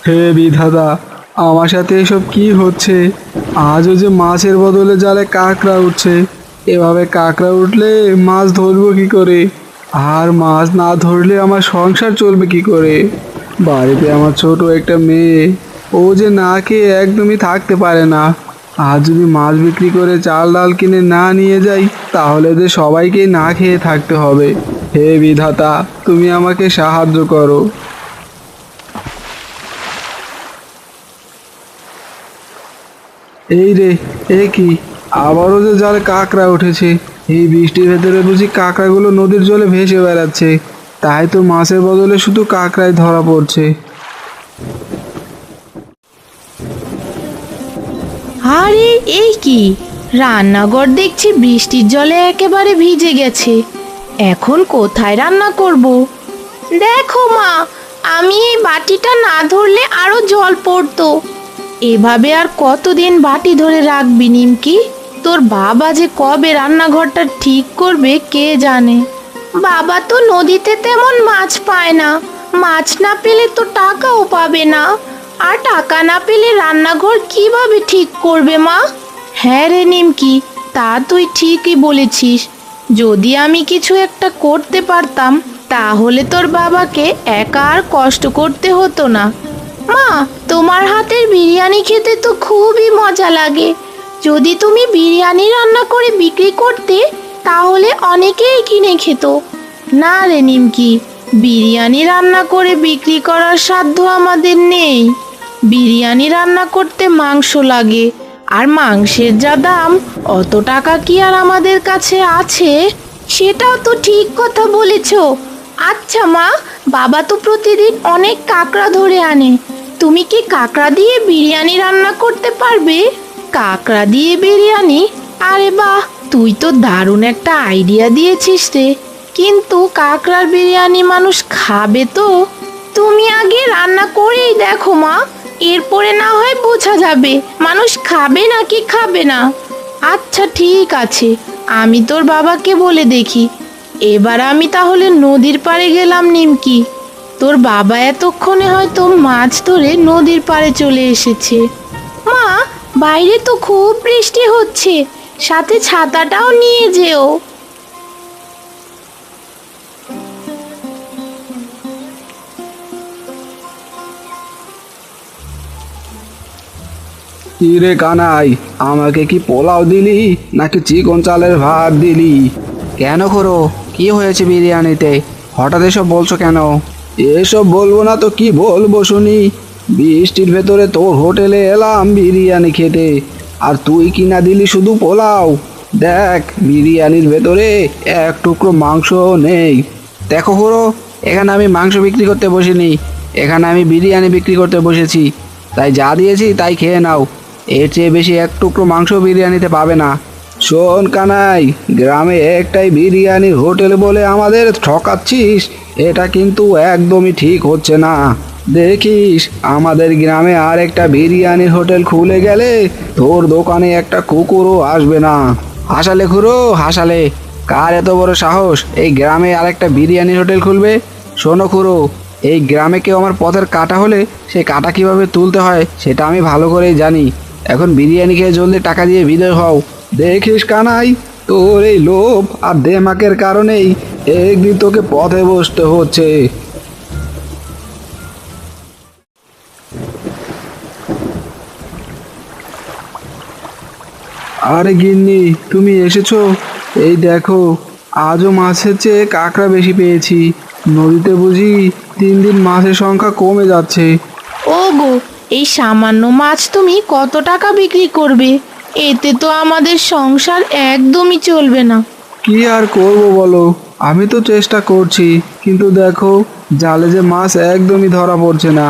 হে বিধাতা, আমার সাথে এসব কি হচ্ছে? আজও যে মাছের বদলে জালে কাঁকড়া উঠছে। এভাবে কাঁকড়া উঠলে মাছ ধরবো কি করে? আর মাছ না ধরলে আমার সংসার চলবে কি করে? বাড়িতে আমার ছোট একটা মেয়ে, ও যে না খেয়ে একদমই থাকতে পারে না। আর যদি মাছ বিক্রি করে চাল ডাল কিনে না নিয়ে যাই, তাহলে যে সবাইকেই না খেয়ে থাকতে হবে। হে বিধাতা, তুমি আমাকে সাহায্য করো। এই রে, এ কি, আবারও যে জালে কাঁকড়া উঠেছে। এই বৃষ্টির ভেতরে বুঝি কাঁকড়াগুলো নদীর জলে ভেসে বেড়াচ্ছে। তাই তো মাছের বদলে শুধু কাঁকড়াই ধরা পড়ছে। আরে এই কি, রান্নাঘর দেখছি বৃষ্টির জলে একেবারে ভিজে গেছে। এখন কোথায় রান্না করব? দেখো মা, আমি এই বাটিটা না ধরলে আরো জল পড়তো। এভাবে আর কতদিন বাটি ধরে রাখবি নিমকি? তোর বাবা যে কবে রান্নাঘরটা ঠিক করবে কে জানে। বাবা তো নদীতে তেমন মাছ পায় না, মাছ না পেলে তো টাকাও পাবে না, আর টাকা না পেলে রান্নাঘর কিভাবে ঠিক করবে মা? হ্যাঁ রে নিমকি, তা তুই ঠিকই বলেছিস। যদি আমি কিছু একটা করতে পারতাম, তাহলে তোর বাবাকে একা আর কষ্ট করতে হতো না। মা, তোমার হাতের বিরিয়ানি খেতে তো খুবই মজা লাগে। যদি তুমি বিরিয়ানি রান্না করে বিক্রি করতে, তাহলে অনেকেই কিনে খেত। না রে নিমকি, বিরিয়ানি রান্না করে বিক্রি করার সাধ্য আমাদের নেই। বিরিয়ানি রান্না করতে মাংস লাগে, আর মাংসের যা দাম, অত টাকা কি আর আমাদের কাছে আছে? সেটাও তো ঠিক কথা বলেছো। আচ্ছা মা, বাবা তো প্রতিদিন অনেক কাঁকড়া ধরে আনে। তুমি কি কাঁকড়া দিয়ে বিরিয়ানি রান্না করতে পারবে? কাঁকড়া দিয়ে বিরিয়ানি? আরে বাহ, তুই তো দারুণ একটা আইডিয়া দিয়েছিস রে। কিন্তু কাঁকড়ার বিরিয়ানি মানুষ খাবে তো? তুমি আগে রান্না করেই দেখো মা, এরপরে না হয় বোঝা যাবে মানুষ খাবে নাকি খাবে না। আচ্ছা ঠিক আছে, আমি তোর বাবাকে বলে দেখি। এবার আমি তাহলে নদীর পাড়ে গেলাম নিমকি। তোর বাবা এতক্ষণে হয়তো মাছ ধরে নদীর পাড়ে চলে এসেছে। মা, বাইরে তো খুব বৃষ্টি হচ্ছে, সাথে ছাতাটাও নিয়ে যেও। কি রে কানাই, আমাকে কি পোলাও দিলি নাকি চিকন চালের ভাত দিলি? কেন করো, কি হয়েছে বিরিয়ানিতে? হঠাৎ এসব বলছো কেন? এসব বলবো না তো কি বলবো শুনি? বৃষ্টির ভেতরে তোর হোটেলে এলাম বিরিয়ানি খেতে, আর তুই কিনা দিলি শুধু পোলাও। দেখ, বিরিয়ানির ভেতরে এক টুকরো মাংস নেই। দেখো খুড়ো, এখানে আমি মাংস বিক্রি করতে বসিনি, এখানে আমি বিরিয়ানি বিক্রি করতে বসেছি। তাই যা দিয়েছি তাই খেয়ে নাও। এর চেয়ে বেশি এক টুকরো মাংস বিরিয়ানিতে পাবে না। শোন কানাই, গ্রামে একটাই বিরিয়ানির হোটেল বলে আমাদের ঠকাচ্ছিস, এটা কিন্তু একদমই ঠিক হচ্ছে না। দেখিস, আমাদের গ্রামে আর একটা বিরিয়ানির হোটেল খুলে গেলে তোর দোকানে একটা কুকুরও আসবে না। হাসালে খুড়ো, হাসালে। কার এত বড় সাহস এই গ্রামে আর একটা বিরিয়ানির হোটেল খুলবে? শোনো খুড়ো, এই গ্রামে কেউ আমার পথের কাটা হলে সেই কাটা কিভাবে তুলতে হয় সেটা আমি ভালো করেই জানি। এখন বিরিয়ানি খেয়ে জলদি টাকা দিয়ে বিদায় হও। দেখিস কানাই, তোর এই লোভ আর দেমাকের কারণেই একদিন তোকে পথে বসতে হচ্ছে। আরে গিন্নি, তুমি এসেছো? এই দেখো, আজও মাছের চেয়ে কাঁকড়া বেশি পেয়েছি। নদীতে বুঝি দিন দিন মাছের সংখ্যা কমে যাচ্ছে। ও গো, এই সামান্য মাছ তুমি কত টাকা বিক্রি করবে? এতে তো আমাদের সংসার একদমই চলবে না। কি আর করব বলো, আমি তো চেষ্টা করছি, কিন্তু দেখো, জালে যে মাছ একদমই ধরা পড়ছে না।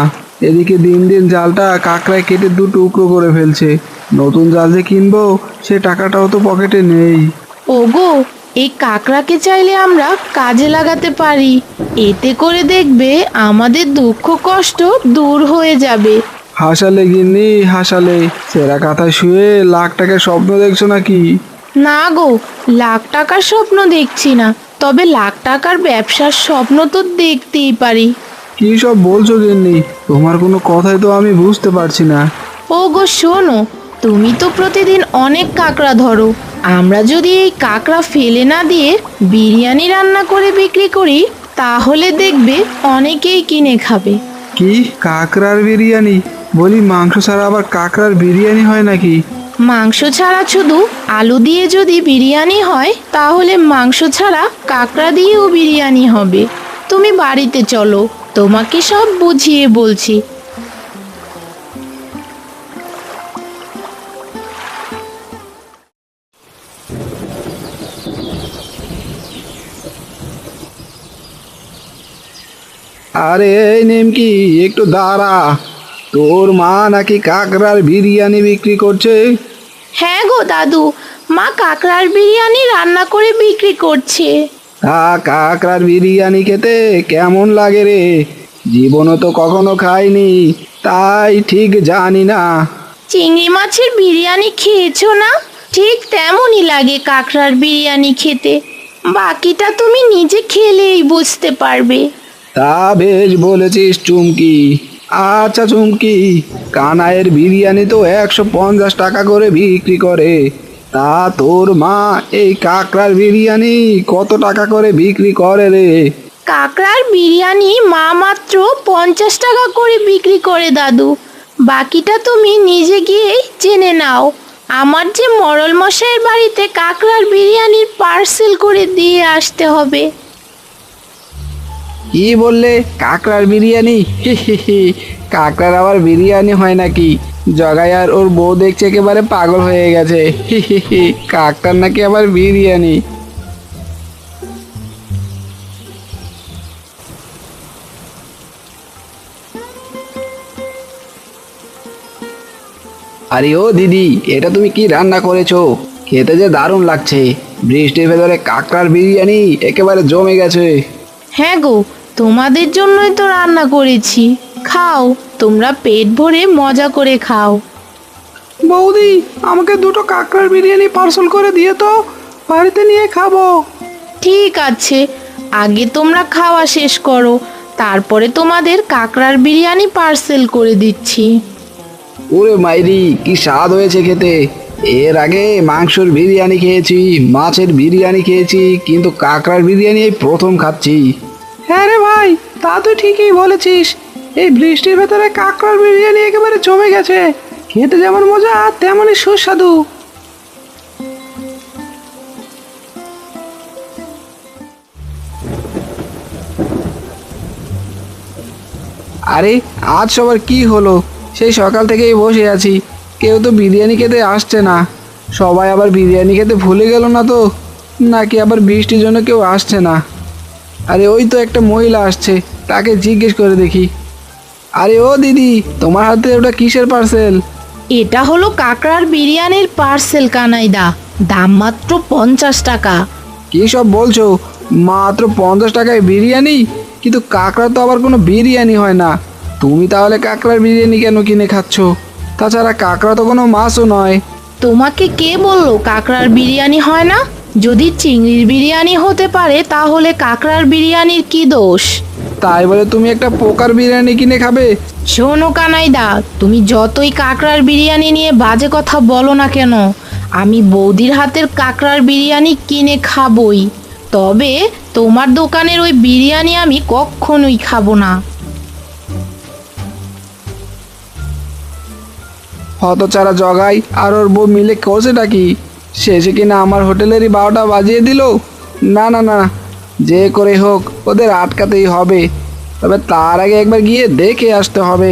এদিকে দিন দিন জালটা কাঁকড়ায় কেটে দু টুকরো করে ফেলছে। নতুন জাল যে কিনবো, সে টাকাটাও তো পকেটে নেই। ওগো, এই কাকড়াকে চাইলে আমরা কাজে লাগাতে পারি। এতে করে দেখবে আমাদের দুঃখ কষ্ট দূর হয়ে যাবে। হাসালে গিন্নি, হাসালে। সেরা কাঁথায় শুয়ে লাখ টাকার স্বপ্ন দেখছো নাকি? না গো, লাখ টাকার স্বপ্ন দেখছি না, তবে লাখ টাকার ব্যবসার স্বপ্ন তো দেখতেই পারি। কি সব বলছো গিন্নি? তোমার কোনো কথাই তো আমি বুঝতে পারছি না। ও গো শোনো, তুমি তো প্রতিদিন অনেক কাঁকড়া ধরো। আমরা যদি এই কাঁকড়া ফেলে না দিয়ে বিরিয়ানি রান্না করে বিক্রি করি, তাহলে দেখবে অনেকেই কিনে খাবে। কি, কাঁকড়ার বিরিয়ানি? বলি, মাংস ছাড়া আবার কাঁকড়ার বিরিয়ানি হয় নাকি? মাংস ছাড়া শুধু আলু দিয়ে যদি বিরিয়ানি হয়, তাহলে মাংস ছাড়া কাঁকড়া দিয়েও বিরিয়ানি হবে। তুমি বাড়িতে চলো, তোমাকে সব বুঝিয়ে বলছি। আরে এই নিমকি, একটু দাঁড়া। তোর মা নাকি কাঁকড়ার বিরিয়ানি বিক্রি করছে? হ্যাঁ গো দাদু, মা কাঁকড়ার বিরিয়ানি রান্না করে বিক্রি করছে। কাঁকড়ার বিরিয়ানি খেতে কেমন লাগে রে? জীবনও তো কখনো খাইনি, তাই ঠিক জানি না। চিংড়ি মাছের বিরিয়ানি খেয়েছো না? ঠিক তেমনই লাগে কাঁকড়ার বিরিয়ানি খেতে। বাকিটা তুমি নিজে খেলেই বুঝতে পারবে। তা বেশ বলেছিস চুমকি। আচ্ছা চুমকি, কানাইয়ের বিরিয়ানি তো 150 টাকা করে বিক্রি করে। তা তোর মা এই কাঁকড়ার বিরিয়ানি কত টাকা করে বিক্রি করে রে? কাঁকড়ার বিরিয়ানি মা মাত্র 50 টাকা করে বিক্রি করে দাদু। বাকিটা তুমি নিজে গিয়েই জেনে নাও। আমার যে মরল মশাইয়ের বাড়িতে কাঁকড়ার বিরিয়ানির পার্সেল করে দিয়ে আসতে হবে। কি বললে, কাঁকড়ার বিরিয়ানি? কাঁকড়ার আবার বিরিয়ানি হয় নাকি? জগাই আর ওর বউ দেখছে একেবারে পাগল হয়ে গেছে। কাঁকড়ার নাকি আবার বিরিয়ানি? আরে ও দিদি, এটা তুমি কি রান্না করেছো? খেতে যে দারুণ লাগছে। বৃষ্টির ভেতরে কাঁকড়ার বিরিয়ানি একেবারে জমে গেছে। হ্যাঁ গো, তোমাদের জন্যই তো রান্না করেছি। খাও, তোমরা পেট ভরে মজা করে খাও। বৌদি, আমাকে দুটো কাঁকড়ার বিরিয়ানি পার্সেল করে দিয়ে তো, বাড়িতে নিয়ে খাবো। ঠিক আছে, আগে তোমরা খাওয়া শেষ করো, তারপরে তোমাদের কাঁকড়ার বিরিয়ানি পার্সেল করে দিচ্ছি। ওরে মাইরি, কি স্বাদ হয়েছে খেতে! এর আগে মাংসের বিরিয়ানি খেয়েছি, মাছের বিরিয়ানি খেয়েছি, কিন্তু কাঁকড়ার বিরিয়ানি এই প্রথম খাচ্ছি। হ্যাঁ রে ভাই, তা তুই ঠিকই বলেছিস। এই বৃষ্টির ভেতরে কাঁকড়ার বিরিয়ানি একেবারে জমে গেছে। খেতে যেমন মজা, তেমনই সুস্বাদু। আরে আজ সবার কি হলো? সেই সকাল থেকেই বসে আছি, কেউ তো বিরিয়ানি খেতে আসছে না। সবাই আবার বিরিয়ানি খেতে ভুলে গেল না তো, নাকি আবার বৃষ্টির জন্য কেউ আসছে না? আরে ওই তো একটা মহিলা আসছে, তাকে জিজ্ঞেস করে দেখি। আরে ও দিদি, তোমার হাতে ওটা কিসের পার্সেল? এটা হলো কাঁকড়ার বিরিয়ানির পার্সেল কানাইদা, দাম মাত্র 50 টাকা। কি সব বলছো? মাত্র 50 টাকায় বিরিয়ানি? কিন্তু কাঁকড়া তো আবার কোনো বিরিয়ানি হয় না। তুমি তাহলে কাঁকড়ার বিরিয়ানি কেন কিনে খাচ্ছ? তাছাড়া কাঁকড়া তো কোনো মাছও নয়। তোমাকে কে বললো কাঁকড়ার বিরিয়ানি হয় না? যদি চিংড়ির বিরিয়ানি হতে পারে, তাহলে কাঁকড়ার বিরিয়ানির কি দোষ? তাই বলে তুমি একটা পোকার বিরিয়ানি কিনে খাবে? শোনো কানাইদা, তুমি যতই কাঁকড়ার বিরিয়ানি নিয়ে বাজে কথা বলো না কেন, আমি বৌদির হাতের কাঁকড়ার বিরিয়ানি কিনে খাবই। তবে তোমার দোকানের ওই বিরিয়ানি আমি কখনোই খাবো না। হতচারা জগাই আর ওর বউ মিলে করছেটা কি? শেষে কিনা আমার হোটেলেরই 12টা বাজিয়ে দিল। না না না, যে করে হোক ওদের আটকাতেই হবে। তবে তার আগে একবার গিয়ে দেখে আসতে হবে।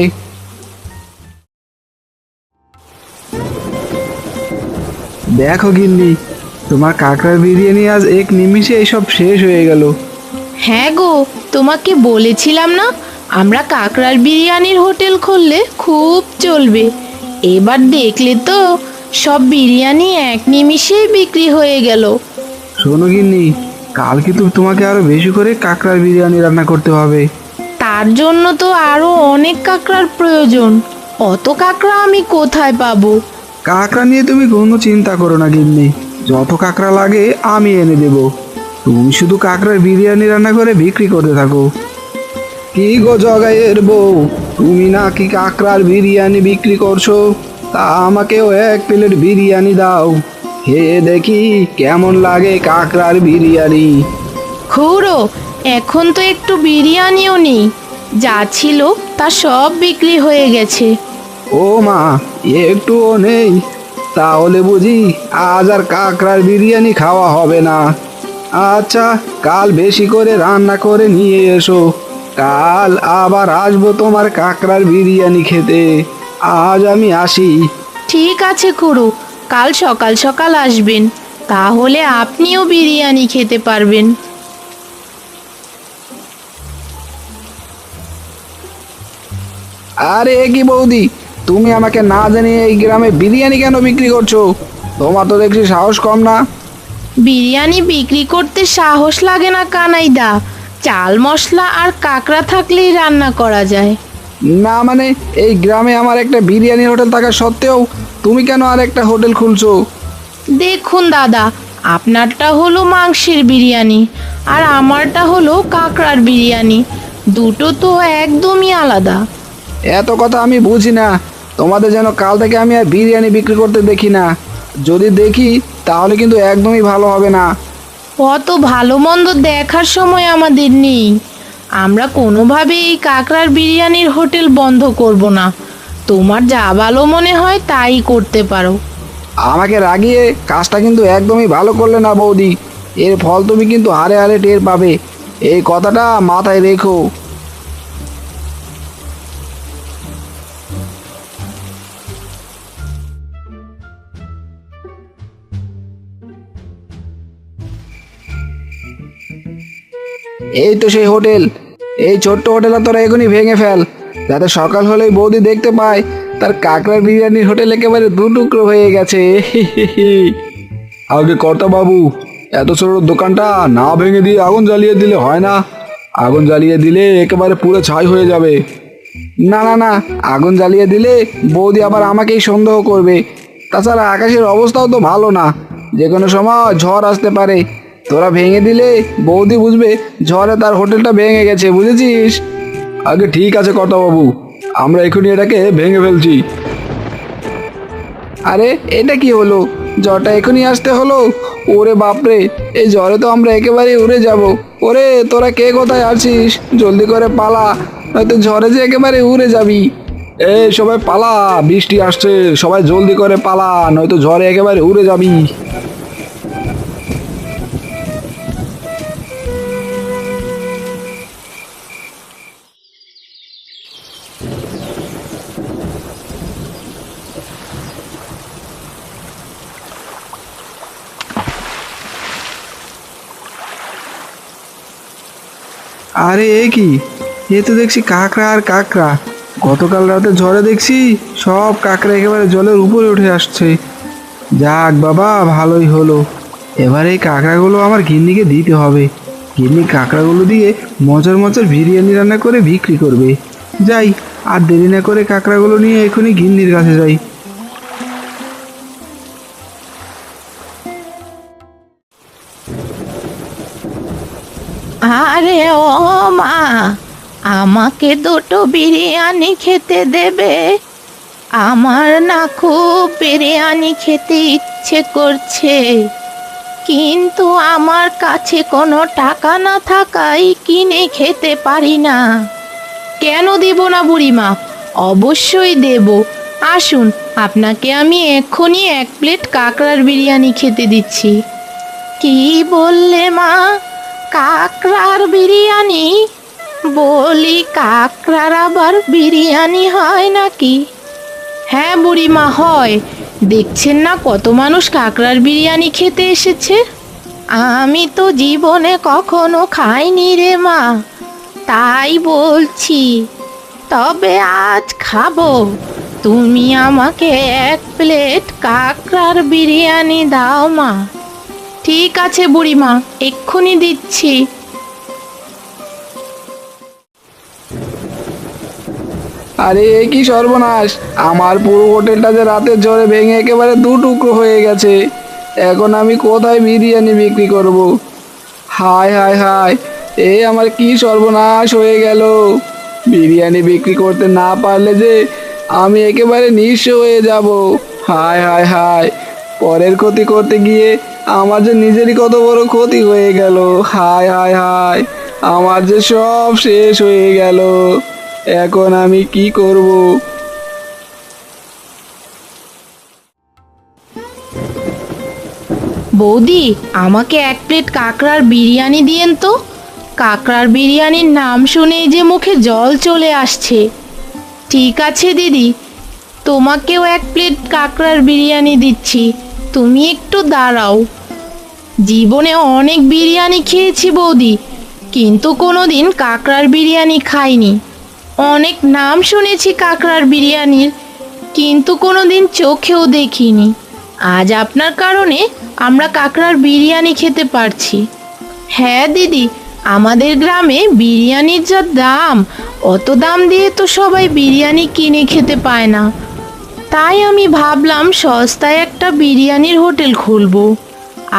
দেখো গিন্নি, তোমার কাঁকড়ার বিরিয়ানি আজ এক নিমিষে এইসব শেষ হয়ে গেল। হ্যাঁ গো, তোমাকে বলেছিলাম না, আমরা কাঁকড়ার বিরিয়ানির হোটেল খুললে খুব চলবে। এবার দেখলে তো, সব বিরিয়ানি এক নিমিষেই বিক্রি হয়ে গেল। শোনো গিন্নি, কাল কিন্তু তোমাকে আরো বেশি করে কাঁকড়ার বিরিয়ানি রান্না করতে হবে। তার জন্য তো আরো অনেক কাঁকড়ার প্রয়োজন। অত কাঁকড়া আমি কোথায় পাবো? কাঁকড়া নিয়ে তুমি কোনো চিন্তা করো না গিন্নি, যত কাঁকড়া লাগে আমি এনে দেব। তুমি শুধু কাঁকড়ার বিরিয়ানি রান্না করে বিক্রি করতে থাকো। কি গো জগাইয়ের বউ, তুমি নাকি কাকড়ার বিরিয়ানি বিক্রি করছো? তা আমাকেও এক প্লেট বিরিয়ানি দাও, খেয়ে দেখি কেমন লাগে কাকড়ার বিরিয়ানি। খুড়ো, এখন তো একটু বিরিয়ানিও নেই, যা ছিল তা সব বিক্রি হয়ে গেছে। ও মা, একটুও নেই? তাহলে বুঝি আজ আর কাকড়ার বিরিয়ানি খাওয়া হবে না। আচ্ছা, কাল বেশি করে রান্না করে নিয়ে এসো, কাল আবার আসবো তোমার কাকড়ার বিরিয়ানি খেতে। আজ আমি আসি। ঠিক আছে খুড়ো, কাল সকাল সকাল আসবেন, তাহলে আপনিও বিরিয়ানি খেতে পারবেন। আরে এ কি বৌদি, তুমি আমাকে না জানিয়ে এই গ্রামে বিরিয়ানি কেন বিক্রি করছো? তোমার তো দেখছি সাহস কম না। বিরিয়ানি বিক্রি করতে সাহস লাগে না কানাইদা, চাল মশলা আর কাঁকড়া থাকলেই রান্না করা যায়। না মানে, এই গ্রামে আমার একটা বিরিয়ানি হোটেল থাকা সত্ত্বেও তুমি কেন আর একটা হোটেল খুলছো? দেখুন দাদা, আপনারটা হলো মাংসের বিরিয়ানি আর আমারটা হলো কাঁকড়ার বিরিয়ানি, দুটো তো একদমই আলাদা। এত কথা আমি বুঝি না। তোমাদের যেন কাল থেকে আমি আর বিরিয়ানি বিক্রি করতে দেখি না। যদি দেখি তাহলে কিন্তু একদমই ভালো হবে না। অত ভালো মন্দ দেখার সময় আমাদের নেই, আমরা কোনোভাবেই এই কাঁকড়ার বিরিয়ানির হোটেল বন্ধ করব না। তোমার যা ভালো মনে হয় তাই করতে পারো। আমাকে রাগিয়ে কাজটা কিন্তু একদমই ভালো করলে না বৌদি। এর ফল তুমি কিন্তু হারে হারে টের পাবে, এই কথাটা মাথায় রেখো। এই তো সেই হোটেল। এই ছোট্ট হোটেল তোরা এখনই ভেঙে ফেল, যাতে সকাল হলেই বৌদি দেখতে পায় তার কাকড়ার বিরিয়ানির হোটেল একেবারে দু টুকরো হয়ে গেছে। আগে কর্তা বাবু, এত ছোট দোকানটা না ভেঙে দিয়ে আগুন জ্বালিয়ে দিলে হয় না? আগুন জ্বালিয়ে দিলে একেবারে পুরো ছাই হয়ে যাবে। না না না, আগুন জ্বালিয়ে দিলে বৌদি আবার আমাকেই সন্দেহ করবে। তাছাড়া আকাশের অবস্থাও তো ভালো না, যে কোনো সময় ঝড় আসতে পারে। তোরা ভেঙে দিলে বৌদি বুঝবে ঝড়ে তার হোটেলটা ভেঙে গেছে, বুঝেছিস? আগে ঠিক আছে কর্তাবাবু, আমরা এখনই এটাকে ভেঙে ফেলছি। আরে এটা কি হলো? ঝড়টা এখনই আসতে হলো? ওরে বাপরে, এই ঝড়ে তো আমরা একেবারে উড়ে যাব। ওরে তোরা কে কোথায় আছিস? জলদি করে পালা, নয়তো ঝড়ে যে একেবারে উড়ে যাবি। এই সবাই পালা, বৃষ্টি আসছে, সবাই জলদি করে পালা, নয়তো ঝড়ে একেবারে উড়ে যাবি। আরে এ কি, এ তো দেখছি কাঁকড়া আর কাঁকড়া। গতকাল রাতে ঝড়ে দেখছি সব কাঁকড়া একেবারে জলের উপরে উঠে আসছে। যাক বাবা, ভালোই হলো। এবার এই কাঁকড়াগুলো আমার গিন্নিকে দিতে হবে। গিন্নি কাঁকড়াগুলো দিয়ে মজার মজার বিরিয়ানি রান্না করে বিক্রি করবে। যাই, আর দেরি না করে কাঁকড়াগুলো নিয়ে এখনই গিন্নির কাছে যাই। আরে ও মা, আমাকে দুটো বিরিয়ানি খেতে দেবে? আমার না খুব বিরিয়ানি খেতে ইচ্ছে করছে, কিন্তু আমার কাছে কোনো টাকা না থাকায় কিনে খেতে পারি না। কেন দেব না বুড়িমা, অবশ্যই দেব। আসুন, আপনাকে আমি এক্ষুনি এক প্লেট কাঁকড়ার বিরিয়ানি খেতে দিচ্ছি। কি বললে মা? কাঁকড়ার বিরিয়ানি? বলি কাঁকড়ার আবার বিরিয়ানি হয় নাকি? হ্যাঁ বুড়িমা, হয়। দেখছেন না কত মানুষ কাঁকড়ার বিরিয়ানি খেতে এসেছে। আমি তো জীবনে কখনো খাইনি রে মা, তাই বলছি। তবে আজ খাবো। তুমি আমাকে এক প্লেট কাঁকড়ার বিরিয়ানি দাও মা। ঠিক আছে বুড়িমা, এক্ষুনি দিচ্ছি। আরে এ কি সর্বনাশ! আমার পুরো হোটেলটা যে রাতের ঝড়ে ভেঙে একেবারে দু টুকরো হয়ে গেছে। এখন আমি কোথায় বিরিয়ানি বিক্রি করব? হায় হায় হায়, এ আমার কি সর্বনাশ হয়ে গেল! বিরিয়ানি বিক্রি করতে না পারলে যে আমি একেবারে নিঃস্ব হয়ে যাব। হায় হায় হায়, পরের ক্ষতি করতে গিয়ে আমার যে নিজেরই কত বড় ক্ষতি হয়ে গেল। হায় হায় হায়, আমার যে সব শেষ হয়ে গেল। এখন আমি কি করব? বৌদি, আমাকে এক প্লেট কাঁকড়ার বিরিয়ানি দিয়েন তো। কাঁকড়ার বিরিয়ানির নাম শুনেই যে মুখে জল চলে আসছে। ঠিক আছে দিদি, তোমাকেও এক প্লেট কাঁকড়ার বিরিয়ানি দিচ্ছি, তুমি একটু দাঁড়াও। জীবনে অনেক বিরিয়ানি খেয়েছি বৌদি, কিন্তু কোনোদিন কাঁকড়ার বিরিয়ানি খাইনি। অনেক নাম শুনেছি কাঁকড়ার বিরিয়ানির, কিন্তু কোনোদিন চোখেও দেখিনি। আজ আপনার কারণে আমরা কাঁকড়ার বিরিয়ানি খেতে পারছি। হ্যাঁ দিদি, আমাদের গ্রামে বিরিয়ানির যা দাম, অত দাম দিয়ে তো সবাই বিরিয়ানি কিনে খেতে পায় না। তাই আমি ভাবলাম সস্তায় একটা বিরিয়ানির হোটেল খুলবো।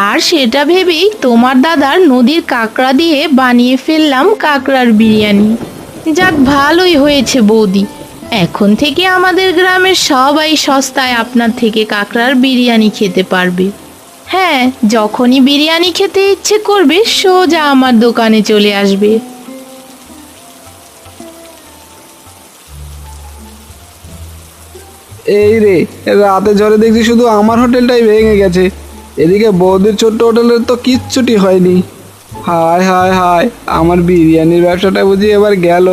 আর সেটা ভেবেই তোমার দাদার নদীর কাঁকড়া দিয়ে বানিয়ে ফেললাম কাঁকড়ার বিরিয়ানি। যাক, ভালোই হয়েছে বৌদি, এখন থেকে আমাদের গ্রামের সবাই সস্তায় আপনার থেকে কাঁকড়ার বিরিয়ানি খেতে পারবে। হ্যাঁ, যখনই বিরিয়ানি খেতে ইচ্ছে করবে সোজা আমার দোকানে চলে আসবে। এই রে, রাতে ঝড়ে দেখছি শুধু আমার হোটেলটাই ভেঙে গেছে, এদিকে বৌদির ছোট্ট হোটেলের তো কিচ্ছুটি হয়নি। হায় হায় হায়, আমার বিরিয়ানির ব্যবসাটা বুঝি এবার গেল।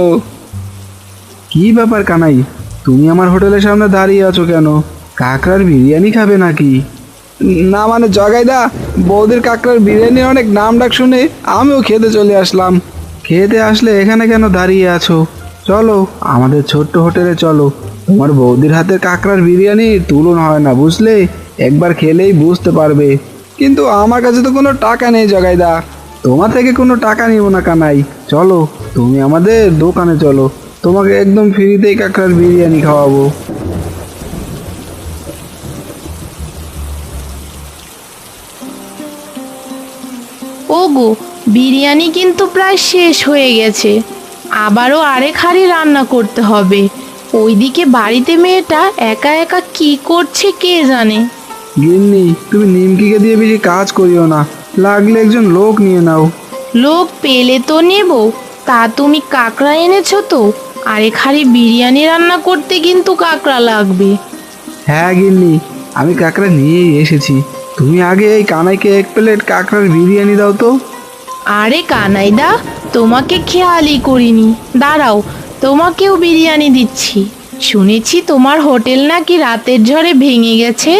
কি ব্যাপার কানাই, তুমি আমার হোটেলের সামনে দাঁড়িয়ে আছো কেন? কাঁকড়ার বিরিয়ানি খাবে নাকি? না মানে জগাইদা, বৌদির কাঁকড়ার বিরিয়ানির অনেক নাম ডাক শুনে আমিও খেতে চলে আসলাম। খেতে আসলে এখানে কেন দাঁড়িয়ে আছো? চলো আমাদের ছোট্ট হোটেলে চলো। তোমার বৌদির হাতের কাঁকড়ার বিরিয়ানির তুলনা হয় না, বুঝলে? একবার খেলেই বুঝতে পারবে। কিন্তু আমার কাছে তো কোনো টাকা নেই জগাইদা, তোমার থেকে কোনো টাকা নিব না কানাই। চলো তুমি আমাদের দোকানে চলো, তোমাকে একদম ফ্রিতেই কাঁকড়ার বিরিয়ানি খাওয়াবো। ওগো, বিরিয়ানি কিন্তু প্রায় শেষ হয়ে গেছে, আবারও আরেক হাঁড়ি রান্না করতে হবে। ওইদিকে বাড়িতে মেয়েটা একা একা কি করছে কে জানে। গিন্নি, তুমি নিমকিকে দিয়ে বেশি কাজ করিও না, লাগলে একজন লোক নিয়ে নাও। লোক পেলে তো নেব, তা তুমি কাঁকড়া এনেছো তো? আরেক হাঁড়ি বিরিয়ানি রান্না করতে কিন্তু কাঁকড়া লাগবে। হ্যাঁ গিন্নি, আমি কাঁকড়া নিয়েই এসেছি। তুমি আগে এই কানাইকে এক প্লেট কাঁকড়ার বিরিয়ানি দাও তো। আরে কানাইদা, তোমাকে খেয়ালই করিনি, দাঁড়াও, তোমাকেও বিরিয়ানি দিচ্ছি। শুনেছি তোমার হোটেল নাকি রাতের ঝড়ে ভেঙে গেছে।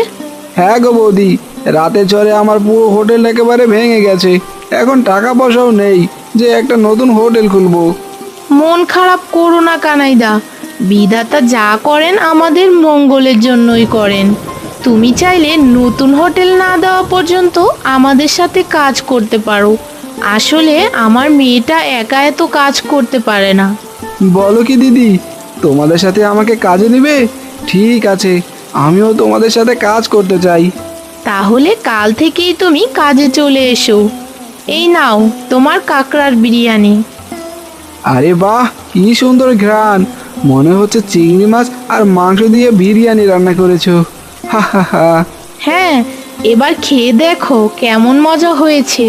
হ্যাঁ গো বৌদি, রাতে ঝড়ে আমার পুরো হোটেল একেবারে ভেঙে গেছে। এখন টাকা পয়সাও নেই যে একটা নতুন হোটেল খুলবো। মন খারাপ করো না কানাইদা, বিধাতা যা করেন আমাদের মঙ্গলের জন্যই করেন। তুমি চাইলে নতুন হোটেল না দেওয়া পর্যন্ত আমাদের সাথে কাজ করতে পারো। আসলে আমার মেয়েটা একা এত কাজ করতে পারে না। বলো কি দিদি, তোমাদের সাথে আমাকে কাজে নিবে? ঠিক আছে, আমিও তোমাদের সাথে কাজ করতে চাই। তাহলে কাল থেকেই তুমি কাজে চলে এসো। এই নাও তোমার কাঁকড়ার বিরিয়ানি। আরে বাহ, কি সুন্দর ঘ্রাণ! মনে হচ্ছে চিংড়ি মাছ আর মাংস দিয়ে বিরিয়ানি রান্না করেছো। হা হা হা। হ্যাঁ, এবার খেয়ে দেখো কেমন মজা হয়েছে।